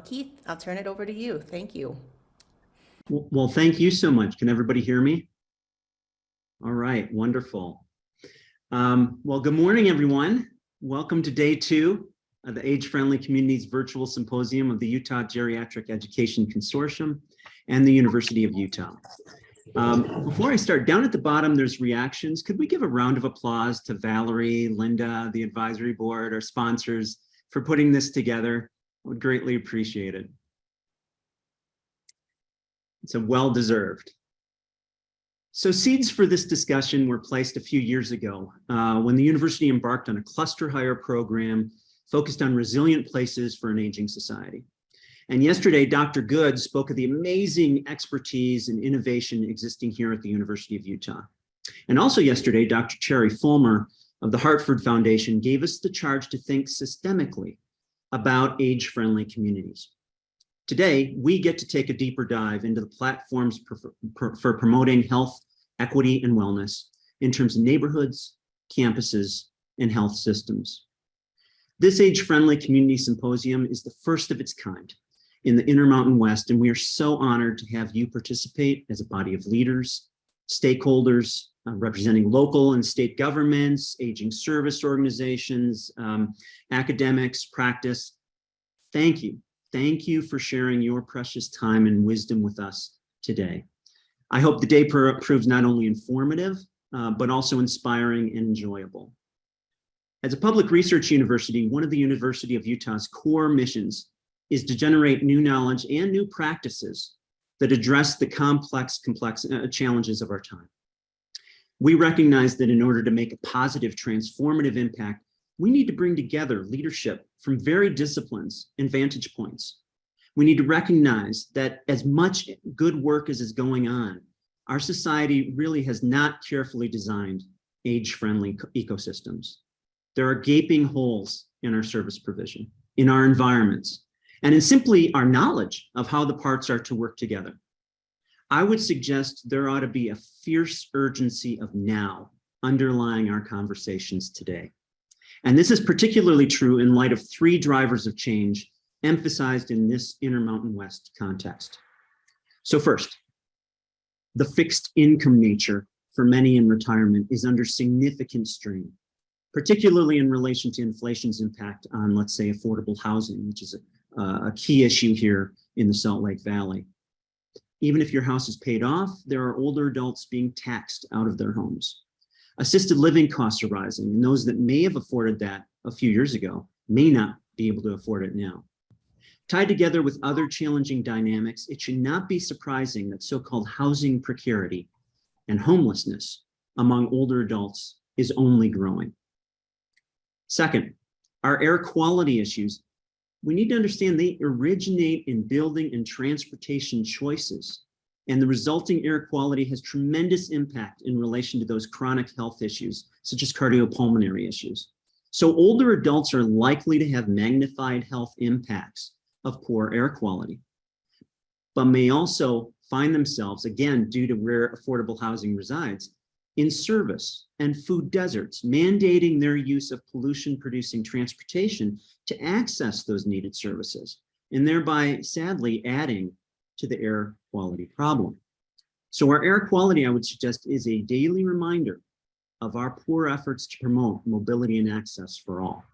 Keith, I'll turn it over to you. Thank you. Well, thank you so much. Can everybody hear me? All right, wonderful. Well, good morning, everyone. Welcome to day 2 of the Age-Friendly Communities Virtual Symposium of the Utah Geriatric Education Consortium and the University of Utah. Before I start, down at the bottom, there's reactions. Could we give a round of applause to Valerie, Linda, the advisory board, our sponsors for putting this together? I would greatly appreciate it. It's a well-deserved. So seeds for this discussion were placed a few years ago when the university embarked on a cluster hire program focused on resilient places for an aging society. And yesterday, Dr. Good spoke of the amazing expertise and innovation existing here at the University of Utah. And also yesterday, Dr. Cherry Fulmer of the Hartford Foundation gave us the charge to think systemically about age-friendly communities. Today, we get to take a deeper dive into the platforms for promoting health, equity, and wellness in terms of neighborhoods, campuses, and health systems. This age-friendly community symposium is the first of its kind in the Intermountain West, and we are so honored to have you participate as a body of leaders, stakeholders, representing local and state governments, aging service organizations, academics, practice. Thank you. Thank you for sharing your precious time and wisdom with us today. I hope the day proves not only informative, but also inspiring and enjoyable. As a public research university, one of the University of Utah's core missions is to generate new knowledge and new practices that address the complex challenges of our time. We recognize that in order to make a positive, transformative impact, we need to bring together leadership from varied disciplines and vantage points. We need to recognize that as much good work as is going on, our society really has not carefully designed age-friendly ecosystems. There are gaping holes in our service provision, in our environments, and in simply our knowledge of how the parts are to work together. I would suggest there ought to be a fierce urgency of now underlying our conversations today. And this is particularly true in light of 3 drivers of change emphasized in this Intermountain West context. So first, the fixed income nature for many in retirement is under significant strain, particularly in relation to inflation's impact on, let's say, affordable housing, which is a key issue here in the Salt Lake Valley. Even if your house is paid off, there are older adults being taxed out of their homes. Assisted living costs are rising, and those that may have afforded that a few years ago may not be able to afford it now. Tied together with other challenging dynamics, it should not be surprising that so-called housing precarity and homelessness among older adults is only growing. Second, our air quality issues. We need to understand they originate in building and transportation choices, and the resulting air quality has tremendous impact in relation to those chronic health issues, such as cardiopulmonary issues. So older adults are likely to have magnified health impacts of poor air quality, but may also find themselves, again, due to where affordable housing resides, in service and food deserts, mandating their use of pollution-producing transportation to access those needed services, and thereby, sadly, adding to the air quality problem. So our air quality, I would suggest, is a daily reminder of our poor efforts to promote mobility and access for all.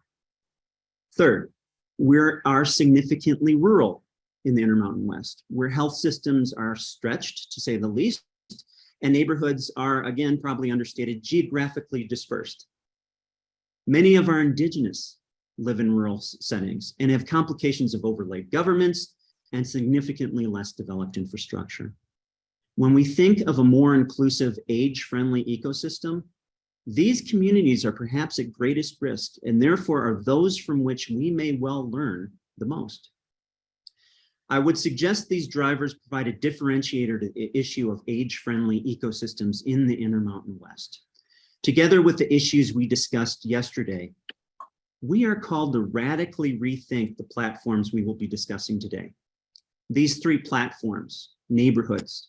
Third, we are significantly rural in the Intermountain West, where health systems are stretched, to say the least, and neighborhoods are, again, probably understated, geographically dispersed. Many of our indigenous live in rural settings and have complications of overlaid governments and significantly less developed infrastructure. When we think of a more inclusive, age-friendly ecosystem, these communities are perhaps at greatest risk and therefore are those from which we may well learn the most. I would suggest these drivers provide a differentiator to the issue of age-friendly ecosystems in the Intermountain West. Together with the issues we discussed yesterday, we are called to radically rethink the platforms we will be discussing today. These 3 platforms, neighborhoods,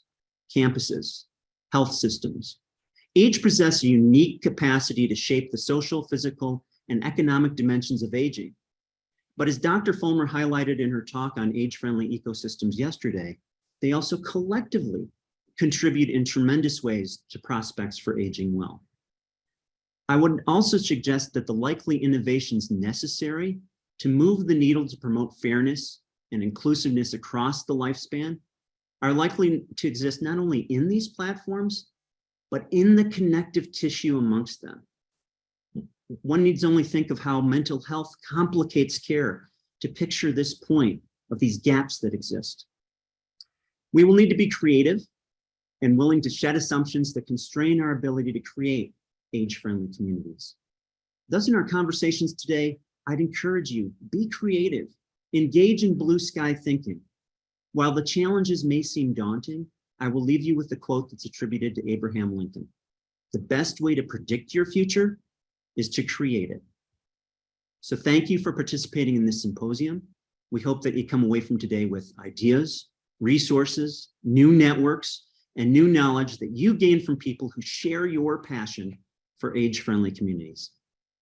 campuses, health systems, each possess a unique capacity to shape the social, physical, and economic dimensions of aging. But as Dr. Fulmer highlighted in her talk on age-friendly ecosystems yesterday, they also collectively contribute in tremendous ways to prospects for aging well. I would also suggest that the likely innovations necessary to move the needle to promote fairness and inclusiveness across the lifespan are likely to exist not only in these platforms, but in the connective tissue amongst them. One needs only think of how mental health complicates care to picture this point of these gaps that exist. We will need to be creative and willing to shed assumptions that constrain our ability to create age-friendly communities. Thus, in our conversations today, I'd encourage you, be creative, engage in blue sky thinking. While the challenges may seem daunting, I will leave you with the quote that's attributed to Abraham Lincoln. The best way to predict your future is to create it. So thank you for participating in this symposium. We hope that you come away from today with ideas, resources, new networks, and new knowledge that you gain from people who share your passion for age-friendly communities.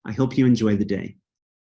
I hope you enjoy the day.